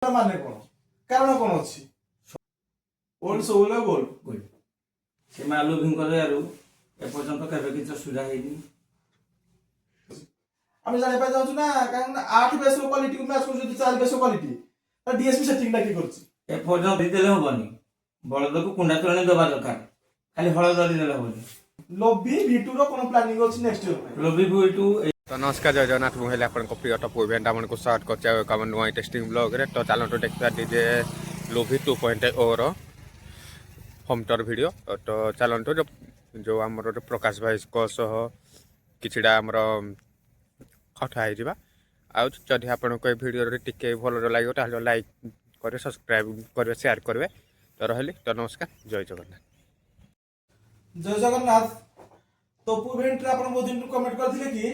গোলটা মানে কোন কারণ কোন ଅଛି ওল্ড ସବୁବେଳେ ଗୋଲ ଗୋଲ ସେ ଆଲୁ ଭିଙ୍କରୁ ଏପର୍ଯ୍ୟନ୍ତ କେବେ କିଛି ଅସୁବିଧା ହେଇନି। আমি জানিপাই যাচ্ছু না কারণ 8 বেসর কোয়ালিটি କୁ ম্যাচ করুଛନ୍ତି 4 বেসর কোয়ালিটি তা ডিএসপি সেটিংটা কি করছি ଏପର୍ଯ୍ୟନ୍ତ ଦେଲେ ହବନି, ବଳଦକୁ କୁଣ୍ଡା ତୋରାଣି ଦେବା ଦରକାର, ଖାଲି ହଳ ଧରି ଦେଲେ ହବନି। লবি ভি2 ର কোন প্ল্যানিং ଅଛି ନେକ୍ସଟ ଇୟର ପାଇଁ ଲୋଭି ଭୁଇଠୁ तो नमस्कार जय जगन्नाथ मुझे आपन प्रिय टॉप इवेंट आपन को स्टार्ट कर नुआ टेस्टिंग ब्लॉग रे तो चलते देखा डीजे लोभी 2.0 रो होम टूर वीडियो तो चलते जो आमर प्रकाश भाई सह किछिडा आमर कथा हो जावा आदि आपन को वीडियो टिके भल लगे तो लाइक करें सब्सक्राइब करें शेयर करेंगे तो रही तो नमस्कार जय जगन्नाथ। जय जगन्नाथ तपु इवेंट रे आपण बहुत दिन कमेंट करथिले कि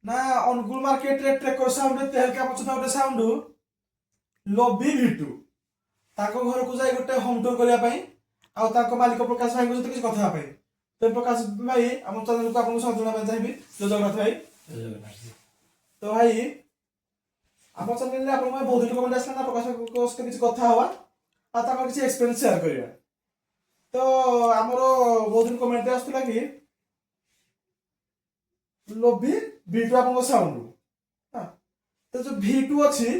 ना अनुगुल मार्केट रे ट्रेकर साउंड तेलका पछता गोटे साउंड लबी भि2 ताको घर को जाय गोटे होम टूर करिया पई आ ताको मालिक प्रकाश भाई को सहित किछ कथा पई तो प्रकाश भाई हम चैनल को आपन स्वागत जणाबे चाहिबी जय जगन्नाथ भाई। तो भाई हम चैनल रे आपन बहुत दिन कमेंट आसला ना प्रकाश को सहित किछ कथा हवा आ ताको किछ एक्सपीरियंस शेयर करिया तो हमरो बहुत दिन कमेंट आसला कि लबी भि2 आपन साउंड हां तो जो भि2 अछि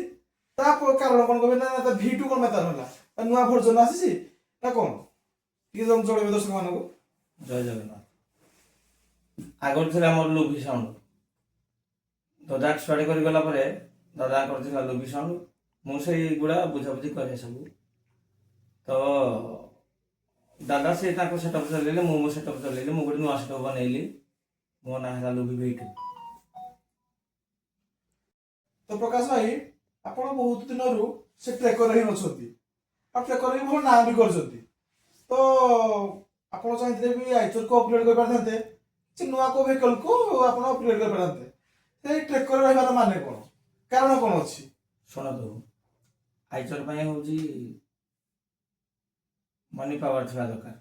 ता कारण कोन कहबे ना तो भि2 कोन मेता होला नुवा वर्जन आसी ना कोन कि जम जोड़े दर्शक मान को ଜୟ ଜଗନ୍ନାଥ। ଆଗରୁ ଥିଲା ଆମର ଲୋଭି ସାଉଣ୍ଡ, ଦଦା ଏକ୍ସପାର୍ଟ କରିଗଲା ପରେ ଦାଦା କରିଥିଲା ଲୋଭି ସାଉଣ୍ଡ, ମୁଁ ସେଇଗୁଡ଼ା ବୁଝାବୁଝି କରେ ସବୁ। ତ ଦାଦା ସେ ତାଙ୍କ ସେଟଅପ୍ ଚଲେଇଲେ, ମୁଁ ମୋ ସେଟଅପ୍ ଚଲେଇଲି, ମୁଁ ଗୋଟେ ନୂଆ ସେଟଅପ୍ ବନେଇଲି, ମୋ ନାଁ ହେଲା ଲୋଭି ଭି2। तो प्रकाश भाई आपण बहुत दिन रु से ट्रेकर ही नछोती आ ट्रेकर ही भल नाम भी करछोती तो आपण चाहते भी आइचर को अपलोड कर पारथाते से नुवा को व्हीकल को आपण अपलोड कर पारथाते से ट्रेकर रहबार माने कोन कारण कोन अछि ଶୁଣନ୍ତୁ, ଆଇଚର ପାଇଁ ହେଉଛି ମନି ପାୱାର ଥିବା ଦରକାର।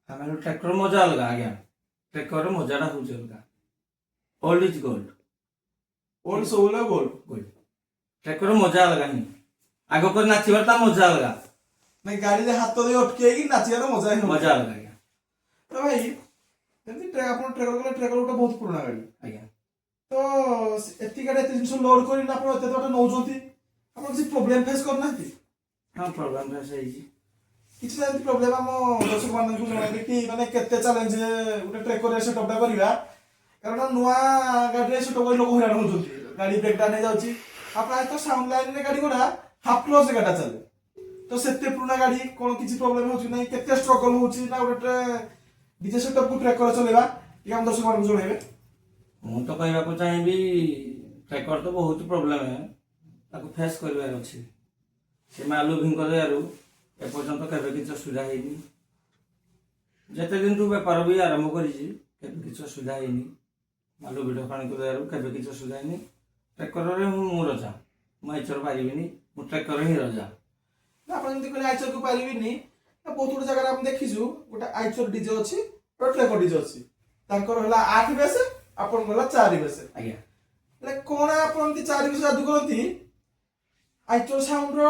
ଆମେ ଟ୍ରାକ୍ଟର ମଜା ଅଲଗା ଆଜ୍ଞା, ଟ୍ରାକ୍ଟରର ମଜାଟା ହେଉଛି ଅଲଗା। ଓଲ୍ଡ ଇଜ୍ ଗୋଲ୍ଡ, ओल्ड ସବୁବେଳେ ଗୋଲ ଗୋଲ୍ଡ ଟ୍ରାକ୍ଟର ମଜା ଅଲଗା ହିଁ। ଆଗ କରି ନାଚିବାର ତା ମଜା ଅଲଗା, नै गाड़ी रे हाथ दे अटकेगी नाचियार मजा ही ମଜା ଅଲଗା ଆଜ୍ଞା। तो भाई जल्दी आपण ट्रेकर को ट्रेकर गोटे बहुत पुराना गाड़ी ଆଜ୍ଞା तो एती गाड़ी एते जिंस लोड करी ना आपण एते बाटे नौजोती आपण किसी प्रॉब्लम फेस करनाती ହଁ ପ୍ରୋବ୍ଲେମ୍ ଫେସ୍ ହେଇଛି। କିଛି ଏମିତି ପ୍ରୋବ୍ଲେମ ଆମ ଦର୍ଶକ ମାନଙ୍କୁ ଜଣାଇବେ କି ମାନେ କେତେ ଚ୍ୟାଲେଞ୍ଜ ଗୋଟେ ଟ୍ରେକର ସେଟଅପଟା କରିବା କାରଣ ନୂଆ ଗାଡ଼ିରେ ସେଟଅପ କରି ଲୋକ ହଇରାଣ ହଉଛନ୍ତି ଗାଡ଼ି ବ୍ରେକ୍ ଡାଉନ୍ ହେଇଯାଉଛି ଆଉ ପ୍ରାୟତଃ ସାଉଣ୍ଡ ଲାଇନରେ ଗାଡ଼ି ଗୁଡ଼ା ହାଫ୍ କ୍ଲଚ୍ ଗାଡ଼ିଟା ଚାଲେ ତ ସେତେ ପୁରୁଣା ଗାଡ଼ି କ'ଣ କିଛି ପ୍ରୋବ୍ଲେମ ହେଉଛି ନାହିଁ କେତେ ଷ୍ଟ୍ରଗଲ ହେଉଛି ନା ଗୋଟେ ଡିଜେ ସେଟଅପକୁ ଟ୍ରେକର ଚଲେଇବା ଟିକେ ଆମ ଦର୍ଶକ ମାନଙ୍କୁ ଜଣାଇବେ। ମୁଁ ତ କହିବାକୁ ଚାହିଁବି ଟ୍ରେକର ତ ବହୁତ ପ୍ରୋବ୍ଲେମ୍ ତାକୁ ଫେସ୍ କରିବାର ଅଛି। ସେ ମାଲୁ ଭିଙ୍କ ଦେହରୁ ଏପର୍ଯ୍ୟନ୍ତ କେବେ କିଛି ଅସୁବିଧା ହେଇନି। ଯେତେ ଦିନଠୁ ବେପାର ବି ଆରମ୍ଭ କରିଛି କେବେ କିଛି ଅସୁବିଧା ହେଇନି। ମାଲୁ ଭିଡ଼ ପାଣିକୁ ଦେହରୁ କେବେ କିଛି ଅସୁବିଧା ହେଇନି। ଟ୍ରେକରରେ ମୁଁ ରଜା, ମୁଁ ଆଇଚର ପାରିବିନି, ମୁଁ ଟ୍ରେକର ହିଁ ରଜା। ଆପଣ ଯେମିତି କହିଲେ ଆଇଚରକୁ ପାରିବିନି ବହୁତ ଗୋଟେ ଜାଗାରେ ଆମେ ଦେଖିଛୁ ଗୋଟେ ଆଇଚର ଡିଜେ ଅଛି ଗୋଟେ ଟ୍ରେକର ଡିଜେ ଅଛି ତାଙ୍କର ହେଲା 8 ବେସ୍ ଆପଣଙ୍କର ହେଲା 4 ବେସ୍ ଆଜ୍ଞା ହେଲେ କ'ଣ ଆପଣ ଏମିତି 4 ବେସ୍ ଯାଦୁ କରନ୍ତି ଆଇଚର ସାଉଣ୍ଡର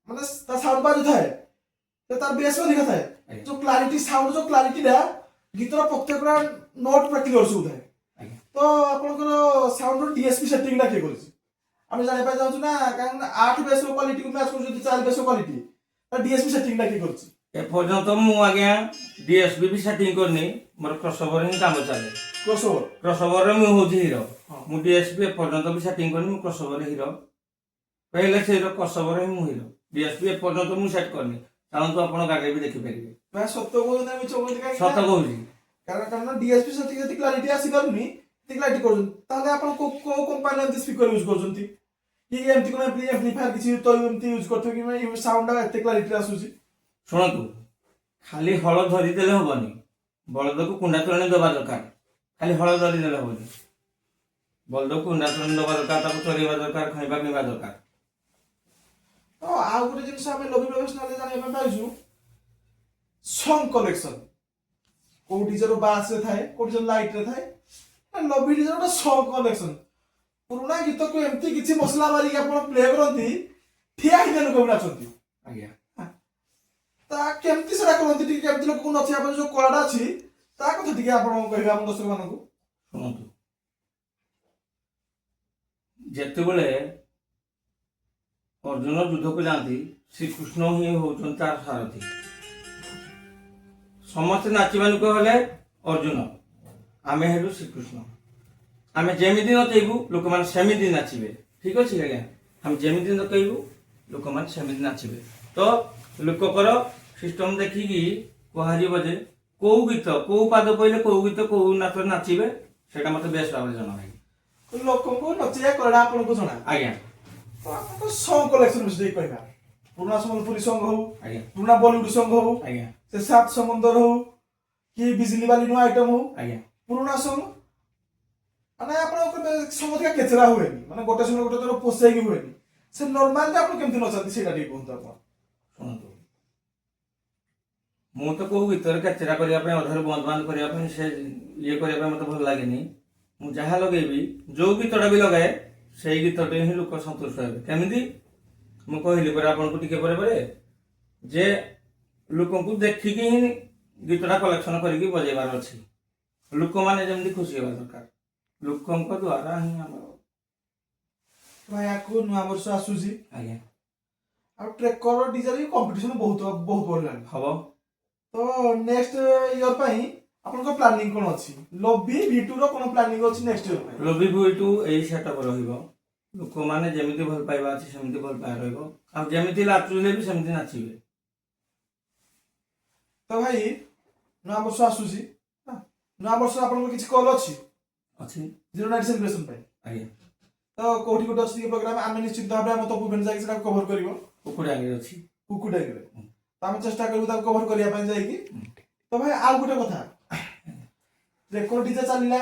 ମାନେ ତା ସାଉଣ୍ଡ ବାଜୁଥାଏ ତ ତାର ବେସ୍ ଅଧିକା ଥାଏ जो क्लैरिटी साउंड जो क्लैरिटीटा गीतर प्रत्येकटा नोट पूरा क्लियर सुधाए तो आपनकर साउंड डीएसपी सेटिंगटा के करछि हम जानि पाइ जाउछु ना कारण 8 बेस क्वालिटी को मैच करछु 4 बेस क्वालिटी तो डीएसपी सेटिंगटा के करछि एपर्यंत मु आज्ञा डीएसपी भी सेटिंग करनी मोर क्रॉसओवर ही काम चले। क्रॉसओवर रे मु होछि हीरो, मु डीएसपी एपर्यंत भी सेटिंग करनी, मु क्रॉसओवर हीरो पहले से क्रॉसओवर ही मु हीरो। डीएसपी एपर्यंत मु सेट करनी, चाहନ୍ତୁ ଆପଣ ଗାଡ଼ିରେ ବି ଦେଖିପାରିବେ। मैं सत्य बोल ना मिछ बोल का ସତ କହୁଛି कारण डीएसपी सेटिंग जति क्लैरिटी आसी करूनी ती क्लैरिटी करछन ताले आपण को कंपनी एंती स्पीकर यूज करछन्ती कि एमती कोन एम्प्लीफायर किछि तो एमती यूज करथो कि मैं साउंड एते क्लैरिटी आसुची। ଶୁଣନ୍ତୁ, ଖାଲି ହଳ ଧରି ଦେଲେ ହବନି, ବଳଦକୁ କୁଣ୍ଡା ତୋରାଣି ଦେବା ଦରକାର, ଖାଲି ହଳ ଧରି ଦେଲେ ହବନି। ବଳଦକୁ କୁଣ୍ଡା ତୋରାଣି ଦେବା ଦରକାର, ତାକୁ ଚରେଇବା ଦରକାର, ଖାଇବା ପିଇବା ଦରକାର। तो आ गोटे जिनस हम लबी प्रोफेशनल जानि हम पाइछु सॉन्ग कलेक्शन को डीजे रो बास रे थाए को डीजे लाइट रे थाए लबी डीजे रो सॉन्ग कलेक्शन ପୁରୁଣା ଗୀତକୁ ଏମିତି କିଛି ମସଲା ମାରିକି ଆପଣ ପ୍ଲେ କରନ୍ତି ଠିଆ ହେଇକି ଲୋକ ବି ନାଚନ୍ତି। ଆଜ୍ଞା ତା କେମିତି ସେଟା କରନ୍ତି ଟିକେ କେମିତି ଲୋକକୁ ନଚିବା ପାଇଁ ଯୋଉ କଳାଟା ଅଛି ତା କଥା ଟିକେ ଆପଣ କହିବେ ଆମ ଦର୍ଶକ ମାନଙ୍କୁ। ଶୁଣନ୍ତୁ, ଯେତେବେଳେ ଅର୍ଜୁନ ଯୁଦ୍ଧକୁ ଯାଆନ୍ତି ଶ୍ରୀକୃଷ୍ଣ ହିଁ ହଉଛନ୍ତି ତାର ସାରଥୀ। ସମସ୍ତେ ନାଚିବା ଲୋକ ହେଲେ ଅର୍ଜୁନ, ଆମେ ହେଲୁ ଶ୍ରୀକୃଷ୍ଣ। ଆମେ ଯେମିତି ନଚେଇବୁ ଲୋକମାନେ ସେମିତି ନାଚିବେ। ଠିକ ଅଛି ଆଜ୍ଞା, ଆମେ ଯେମିତି ନଚେଇବୁ ଲୋକମାନେ ସେମିତି ନାଚିବେ। ତ ଲୋକଙ୍କର ସିଷ୍ଟମ ଦେଖିକି କୁହାଯିବ ଯେ କୋଉ ଗୀତ କୋଉ ପାଦ ପଇଲେ କୋଉ ଗୀତ କୋଉ ନାଚରେ ନାଚିବେ ସେଇଟା ମତେ ବେଶ ଭାବରେ ଜଣା ନାହିଁ। ଲୋକଙ୍କୁ ନଚିବା କଳାଟା ଆପଣଙ୍କୁ ଜଣା। ଆଜ୍ଞା ତ ଆପଣଙ୍କ ସଙ୍ଗ କଲେକ୍ସନ ବିଷୟରେ କହିବା। ପୁରୁଣା ସମ୍ବଲପୁରୀ ସଙ୍ଗ ହଉ, ଆଜ୍ଞା ପୁରୁଣା ବଲିଉଡ ସଙ୍ଗ ହଉ, ଆଜ୍ଞା ସେ ସାତ ସମୁନ୍ଦର ହଉ କି ବିଜଲି ବାଲି ନୂଆ ଆଇଟମ ହଉ, ଆଜ୍ଞା ପୁରୁଣା ସଙ୍ଗ ମାନେ ଆପଣଙ୍କ ସଙ୍ଗ ଟିକେ କେଚରା ହୁଏନି, ମାନେ ଗୋଟେ ସଙ୍ଗ ଗୋଟେ ଥର ପୋଷେଇକି ହୁଏନି। ସେ ନର୍ମାଲି ଆପଣ କେମିତି ନଚାନ୍ତି ସେଇଟା ଟିକେ କୁହନ୍ତୁ ଆପଣ। ଶୁଣନ୍ତୁ, ମୁଁ ତ କୋଉ ଗୀତରେ କେଚେରା କରିବା ପାଇଁ ଅଧାରୁ ବନ୍ଦ ବାନ୍ଦ କରିବା ପାଇଁ ସେ ଇଏ କରିବା ପାଇଁ ମତେ ଭଲ ଲାଗେନି। ମୁଁ ଯାହା ଲଗେଇବି ଯୋଉ ଗୀତଟା ବି ଲଗାଏ ସେଇ ଗୀତଟେ ହିଁ ଲୋକ ସନ୍ତୁଷ୍ଟ ହେବେ। କେମିତି? ମୁଁ କହିଲି ପରେ ଆପଣଙ୍କୁ ଟିକେ ପରେ ଯେ ଲୋକଙ୍କୁ ଦେଖିକି ହିଁ ଗୀତଟା କଲେକ୍ସନ କରିକି ବଜେଇବାର ଅଛି। ଲୋକମାନେ ଯେମିତି ଖୁସି ହେବା ଦରକାର, ଲୋକଙ୍କ ଦ୍ୱାରା ହିଁ ଆମର। ଆଗକୁ ନୂଆ ବର୍ଷ ଆସୁଛି, ଆଜ୍ଞା ଆଉ ଟ୍ରେକର ଡିଜେ ବି କମ୍ପିଟିସନ ବହୁତ ବହୁତ ବଢିଲାଣି। ହବ। ତ ନେକ୍ସଟ ଇୟର ପାଇଁ ଆପଣଙ୍କ ପ୍ଲାନିଂ କଣ ଅଛି? ଲବି V2 ର କଣ ପ୍ଲାନିଂ ଅଛି ନେକ୍ସଟ ଇୟର ପାଇଁ? ଲବି V2 ଏଇ ସେଟଅପ ରହିବ। ଲୋକମାନେ ଯେମିତି ଭଲ ପାଇବା ଅଛି ସେମିତି ଭଲ ପାଇବା ରହିବ, ଆଉ ଯେମିତି ନାଚୁଥିଲେ ବି ସେମିତି ନାଚିବେ। ତ ଭାଇ ନୂଆ ବର୍ଷ ଆସୁଛି, ନୂଆ ବର୍ଷ ଆପଣଙ୍କର କିଛି କଲ୍ ଅଛି ଅଛି 09 ସେଲିବ୍ରେସନ ପାଇଁ? ଆଜ୍ଞା ତ କୋଉଠି ଗୋଟେ ଅଛି ଟିକେ ପ୍ରୋଗ୍ରାମ, ଆମେ ନିଶ୍ଚିତ ଭାବରେ ଆମ ତପୁ ଇଭେଣ୍ଟ ଯାଇକି ସେଟାକୁ କଭର କରିବ। କୁକୁଡ଼ା ଆଗରେ ଅଛି। କୁକୁଡାଗିରେ ତ ଆମେ ଚେଷ୍ଟା କରିବୁ ତାକୁ କଭର କରିବା ପାଇଁ ଯାଇକି। ତ ଭାଇ ଆଉ ଗୋଟେ କଥା, ରେକର୍ଡ ଡିଜେ ଚାଲିଲା,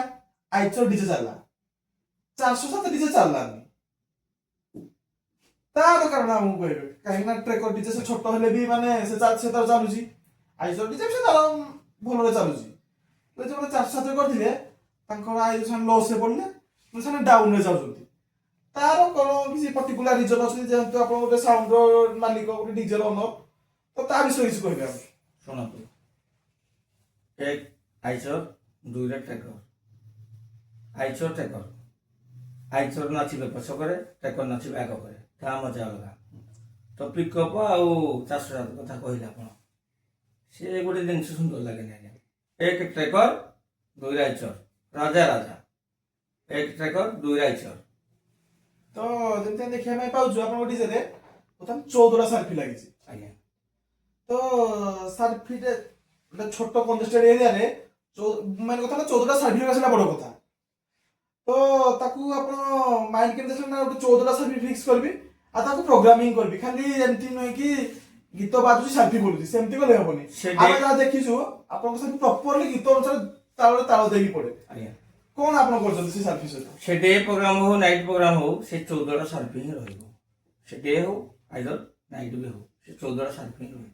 ଆଇଚର ଡିଜେ ଚାଲିଲା, 407 ଡିଜେ ଚାଲିଲାନି। ତାର କାରଣ ଆମକୁ କହିବେ, କାହିଁକି ନା ଟ୍ରେକର ଡିଜେ ସେ ଛୋଟ ହେଲେ ବି ମାନେ ସେ ତାର ଚାଲୁଛି, ଆଇଚର ଡିଜେ ସେ ତାର ଭଲରେ ଚାଲୁଛି। ଯୋଉମାନେ 407 କରିଥିଲେ ତାଙ୍କର ଆଇ ସେମାନେ ଲସ୍ରେ ପଡ଼ିଲେ, ସେମାନେ ଡାଉନରେ ଯାଉଛନ୍ତି। ତାର କଣ କିଛି ପର୍ଟିକୁଲାର ରିଜନ ଅଛି? ଯେହେତୁ ଆପଣ ଗୋଟେ ସାଉଣ୍ଡର ମାଲିକ, ଗୋଟେ ଡିଜେର ଓନର, ତ ତା ବିଷୟରେ କିଛି କହିବେ ଆମେ। ଶୁଣନ୍ତୁ, ଏକ ଆଇଚର, ଦୁଇରେ ଟ୍ରେକର। ଆଇଚର ଟ୍ରେକର, ଆଇଚର ନାଚିବେ ପଛକରେ, ଟ୍ରେକର ନାଚିବେ ଆଗକରେ, ତା ମଜା ଅଲଗା। ତ ପିକଅପ ଆଉ 407 କଥା କହିଲେ ଆପଣ, ସେ ଗୋଟେ ଜିନିଷ ସୁନ୍ଦର ଲାଗେନି ଆଜ୍ଞା। ଏକ ଟ୍ରେକର, ଦୁଇରେ ଆଇଚର, ରାଜା ରାଜା। ଏକ ଟ୍ରେକର, ଦୁଇରେ ଆଇଚର। ତ ଯେମିତି ଆମେ ଦେଖିବା ପାଇଁ ପାଉଛୁ ଆପଣଙ୍କ ଡିଜେରେ ବର୍ତ୍ତମାନ 14ଟା ସାର୍ଫି ଲାଗିଛି। ଆଜ୍ଞା ତ ସାର୍ଫିଟେ ଗୋଟେ ଛୋଟ କଣ୍ଟେଷ୍ଟେଡ ଏରିଆରେ ମାନେ କଥା ହେଲା 14ଟା ସାର୍ଫି ଲଗା ସେଟା ବଡ କଥା। ତ ତାକୁ ଆପଣ ମାଇଣ୍ଡ କେମିତି ଆସିଲା ନା ଗୋଟେ 14ଟା ସାର୍ଫି ଫିକ୍ସ କରିବି ଆଉ ତାକୁ ପ୍ରୋଗ୍ରାମିଂ କରିବି, ଖାଲି ଏମିତି ନୁହେଁ କି ଗୀତ ବାଜୁଛି ସାର୍ଫି ବୋଲୁଛି ସେମିତି କଲେ ହବନି। ଆମେ ଯାହା ଦେଖିଛୁ ଆପଣଙ୍କ ସାର୍ଫି ପ୍ରପରଲି ଗୀତ ଅନୁସାରେ ତାଳରେ ତାଳ ଦେଇକି ପଡେ। ଆଜ୍ଞା, କଣ ଆପଣ କରୁଛନ୍ତି ସେ ସାର୍ଫି ସହିତ? ସେ ଡେ ପ୍ରୋଗ୍ରାମ ହଉ ନାଇଟ୍ ପ୍ରୋଗ୍ରାମ ହଉ, ସେ 14ଟା ସାର୍ଫି ହିଁ ରହିବ। ସେ ଡେ ହଉ ଆଇଦର ନାଇଟ୍ ବି ହଉ, ସେ 14ଟା ସାର୍ଫି ହିଁ ରହିବ,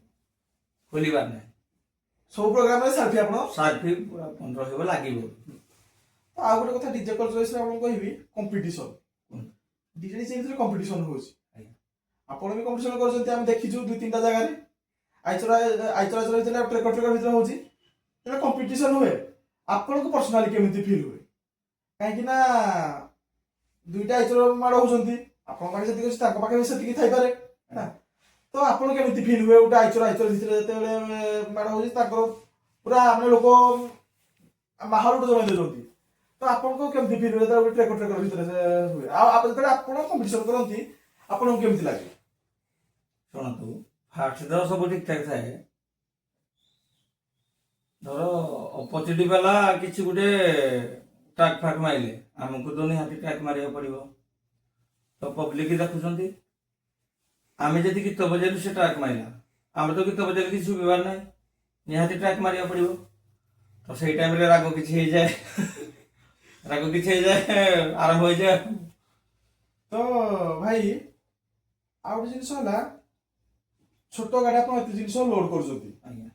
ଖୋଲିବାର ନାହିଁ। ସବୁ ପ୍ରୋଗ୍ରାମରେ ସାର୍ଫି ଆପଣ? ସାର୍ଫି ପୁରା 15 ରହିବ, ଲାଗିବ। ଆଉ ଗୋଟେ କଥା ଡିଜେ କଲଚର ବିଷୟରେ ଆପଣଙ୍କୁ କହିବି, କମ୍ପିଟିସନ। ଡିଜେ ଭିତରେ କମ୍ପିଟିସନ ହଉଛି, ଆପଣ ବି କମ୍ପିଟିସନ କରୁଛନ୍ତି, ଆମେ ଦେଖିଛୁ 2-3ଟା ଜାଗାରେ। ଆଇଚର ଭିତରେ ଟ୍ରେକର ଭିତରେ ହଉଛି, ଯେତେବେଳେ କମ୍ପିଟିସନ ହୁଏ ଆପଣଙ୍କୁ ପର୍ସନାଲି କେମିତି ଫିଲ୍ ହୁଏ? କାହିଁକି ନା ଦୁଇଟା ଆଇଚର ମାଡ଼ ହଉଛନ୍ତି, ଆପଣଙ୍କ ପାଖେ ସେତିକି ଅଛି, ତାଙ୍କ ପାଖେ ବି ସେତିକି ଥାଇପାରେ ନା। ତ ଆପଣ କେମିତି ଫିଲ୍ ହୁଏ ଗୋଟେ ଆଇଚର ଭିତରେ ଯେତେବେଳେ ମାଡ଼ ହଉଛି, ତାଙ୍କର ପୁରା ଆମେ ଲୋକ ମାହୋଲ ଗୋଟେ ଜଣେଇ ଦେଉଛନ୍ତି, ତ ଆପଣଙ୍କୁ କେମିତି ଫିଲ୍ ହୁଏ ଯେତେବେଳେ ଟ୍ରେକର ଭିତରେ ହୁଏ? ଆଉ ଯେତେବେଳେ ଆପଣ କମ୍ପିଟିସନ କରନ୍ତି ଆପଣଙ୍କୁ କେମିତି ଲାଗେ? ଶୁଣନ୍ତୁ, ଫାଷ୍ଟ ତ ସବୁ ଠିକ ଠାକ ଥାଏ। ଧର ଅପୋଜିଟ ବାଲା କିଛି ଗୋଟେ ଟ୍ରାକ୍ ଫ୍ରାକ୍ ମାରିଲେ, ଆମକୁ ତ ନିହାତି ଟ୍ରାକ୍ ମାରିବାକୁ ପଡିବ। ତ ପବ୍ଲିକ ଦେଖୁଛନ୍ତି, ଆମେ ଯଦି ଗୀତ ବଜେଇଲୁ ସେ ଟ୍ରାକ୍ ମାରିଲା, ଆମେ ତ ଗୀତ ବଜେଇଲେ କିଛି ଶୁଭିବାର ନାହିଁ, ନିହାତି ଟ୍ରାକ୍ ମାରିବାକୁ ପଡିବ। ତ ସେଇ ଟାଇମରେ ରାଗ କିଛି ହେଇଯାଏ ଆରମ୍ଭ ହେଇଯାଏ। ତ ଭାଇ ଆଉ ଗୋଟେ ଜିନିଷ ହେଲା, ଛୋଟ ଗାଡି ଆପଣ ଏତେ ଜିନିଷ ଲୋଡ କରୁଛନ୍ତି, ଆଜ୍ଞା,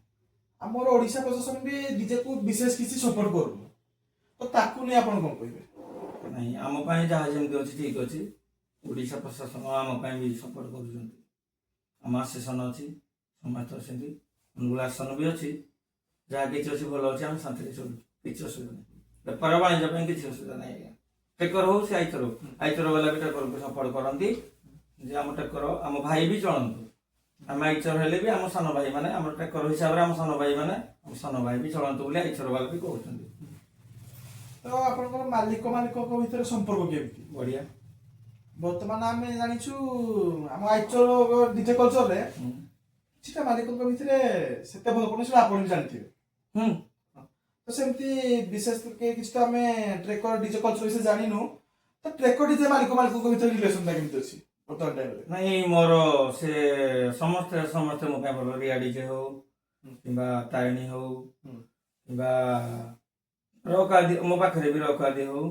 ଆମର ଓଡିଶା ପ୍ରଶାସନ ବି ଡିଜେକୁ ବିଶେଷ କିଛି ସପୋର୍ଟ କରୁନି, ତ ତାକୁ ନେଇ ଆପଣ କଣ କହିବେ? ନାଇଁ ଆମ ପାଇଁ ଯାହା ଯେମିତି ଅଛି ଠିକ୍ ଅଛି। ଓଡ଼ିଶା ପ୍ରଶାସନ ଆମ ପାଇଁ ବି ସପୋର୍ଟ କରୁଛନ୍ତି। ଆମ ଆସେସନ ଅଛି, ସମସ୍ତେ ଅଛନ୍ତି, ଅନୁଗୁଳ ଆସନ ବି ଅଛି। ଯାହା କିଛି ଅଛି ଭଲ ଅଛି, ଆମେ ଶାନ୍ତିରେ ଚଳୁଛୁ, କିଛି ଅସୁବିଧା ନାହିଁ। ବେପାର ବାଣିଜ୍ୟ ପାଇଁ କିଛି ଅସୁବିଧା ନାହିଁ ଆଜ୍ଞା। ଟେକର ହଉ ସେ ଆଇଚର ହଉ, ଆଇଚର ବାଲା ବି ଟେକରକୁ ସପୋର୍ଟ କରନ୍ତି ଯେ ଆମ ଟେକର ଆମ ଭାଇ ବି ଚଳନ୍ତୁ। ଆମେ ଆଇଚର ହେଲେ ବି ଆମ ସାନ ଭାଇ ମାନେ, ଆମର ଟେକର ହିସାବରେ ଆମ ସାନ ଭାଇ ମାନେ, ଆମ ସାନ ଭାଇ ବି ଚଳନ୍ତୁ ବୋଲି ଆଇଚର ବାଲା ବି କହୁଛନ୍ତି। ତ ଆପଣଙ୍କର ମାଲିକଙ୍କ ଭିତରେ ସମ୍ପର୍କ କେମିତି? ବଢିଆ। ବର୍ତ୍ତମାନ ଆମେ ଜାଣିଛୁ ଆମ ଆଇଚର ଡିଜେ କଲଚରରେ କିଛିଟା ମାଲିକଙ୍କ ଭିତରେ ସେତେ ଭଲ ପଡୁନି, ସେଟା ଆପଣ ବି ଜାଣିଥିବେ। ହୁଁ। ତ ସେମିତି ବିଶେଷ କିଛି ତ ଆମେ ଟ୍ରେକର ଡିଜେ କଲଚର ବିଷୟରେ ଜାଣିନୁ। ତ ଟ୍ରେକର ଡିଜେ ମାଲିକଙ୍କ ଭିତରେ ରିଲେସନଟା କେମିତି ଅଛି ବର୍ତ୍ତମାନ ଟାଇମରେ? ନାଇଁ ମୋର ସେ ସମସ୍ତେ ମୋ ପାଇଁ ଭଲ। ରିଆ ଡିଜେ ହଉ କିମ୍ବା ତାରିଣୀ ହଉ କିମ୍ବା ରକ୍ ଆଦି, ମୋ ପାଖରେ ବି ରକ୍ ଆଦି ହଉ,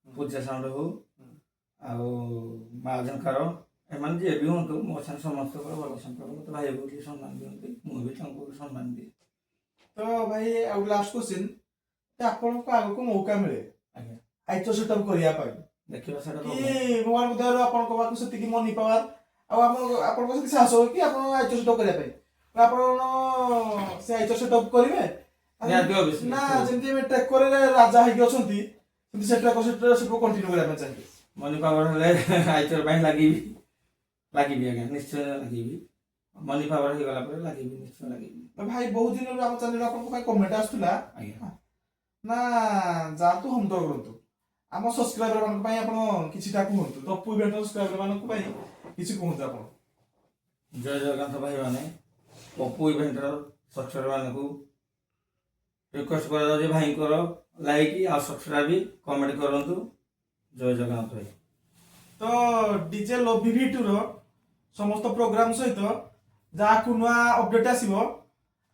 ପୂଜା ସାଉଣ୍ଡ ହଉ, ଆଉ ମା ଝଙ୍କାର, ଏମାନେ ଯିଏ ବି ହୁଅନ୍ତୁ ମୋ ସାଙ୍ଗେ ସମସ୍ତଙ୍କର ଭଲ ସମ୍ପର୍କ। ମୋତେ ଭାଇ ବୋଲି ସମ୍ମାନ ଦିଅନ୍ତି, ମୁଁ ବି ତାଙ୍କୁ ସମ୍ମାନ ଦିଏ। ତ ଭାଇ ଆଉ ଲାଷ୍ଟ କ୍ୱେଶ୍ଚିନ୍, ଆପଣଙ୍କୁ ଆଗକୁ ମୌକା ମିଳେ ଆଜ୍ଞା, ଆଇଚର ସେଟଅପ୍ କରିବା ପାଇଁ, ଦେଖିବା ସେଇଟା କି problem। ଭଗବାନଙ୍କ ଦୟାରୁ ଆପଣଙ୍କ ପାଖକୁ ସେତିକି ମନି ପାୱାର ଆଉ ଆପଣଙ୍କ ସେତିକି ସାହସ ହଉ କି ଆପଣ ଆଇଚର ସେଟଅପ୍ କରିବା ପାଇଁ, ଆପଣ ସେ ଆଇଚର ସେଟଅପ୍ କରିବେ ନିହାତି obviously, ନା sure। ଯେମିତି ଆମେ ଟ୍ରେକରରେ ରାଜା ହେଇକି ଅଛନ୍ତି ସେମିତି ସେ ଟ୍ରେକର ସେଟଅପ୍ କଣ୍ଟିନ୍ୟୁ କରିବା ପାଇଁ ଚାହିଁବେ? ମନି ପାୱାର ହେଲେ ଆଇଚର ପାଇଁ ଲାଗିବି ଆଜ୍ଞା, ନିଶ୍ଚୟ ଲାଗିବି। ମନି ପାୱାର ହେଇଗଲା ପରେ ଲାଗିବି, ନିଶ୍ଚୟ ଲାଗିବି। ଭାଇ ବହୁତ ଦିନରୁ ଆମ ଚ୍ୟାନେଲରେ ଆପଣଙ୍କ ପାଇଁ କମେଣ୍ଟ ଆସୁଥିଲା ଆଜ୍ଞା, ନା ଯାଆନ୍ତୁ ହୋମ ଟୁର କରନ୍ତୁ। ଆମ ସବସ୍କ୍ରାଇବର ମାନଙ୍କ ପାଇଁ ଆପଣ କିଛିଟା କୁହନ୍ତୁ, ତପୁ ଇଭେଣ୍ଟ ସବସ୍କ୍ରାଇବର ମାନଙ୍କ ପାଇଁ କିଛି କୁହନ୍ତୁ ଆପଣ। ଜୟ ଜଗନ୍ନାଥ ଭାଇମାନେ, ପପୁ ଇଭେଣ୍ଟର ସବସ୍କ୍ରାଇବର ମାନଙ୍କୁ ରିକ୍ୱେଷ୍ଟ କରାଯାଉଛି ଭାଇଙ୍କର ଲାଇକ୍ ଆଉ ସବସ୍କ୍ରାଇବ କମେଣ୍ଟ କରନ୍ତୁ। ଜୟ ଜଗନ୍ନାଥ ଭାଇ। ତ ଡିଜେ ଲଭି ଭି2 ର ସମସ୍ତ ପ୍ରୋଗ୍ରାମ ସହିତ ଯାହାକୁ ନୂଆ ଅପଡେଟ ଆସିବ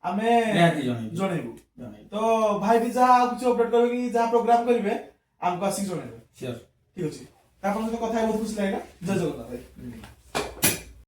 ଆମେ ନିହାତି ଜଣେଇବୁ। ଜଣେଇବି। ତ ଭାଇ ବି ଯାହା କିଛି ଅପଡେଟ କରିବେ କି ଯାହା ପ୍ରୋଗ୍ରାମ କରିବେ ଆମକୁ ଆସିକି ଜଣେଇବେ। ସିଓର। ଠିକ ଅଛି, ଆପଣଙ୍କ ସହିତ କଥା ହେଇ ବହୁତ ଖୁସି ଲାଗିଲା। ଜୟ ଜଗନ୍ନାଥ ଭାଇ।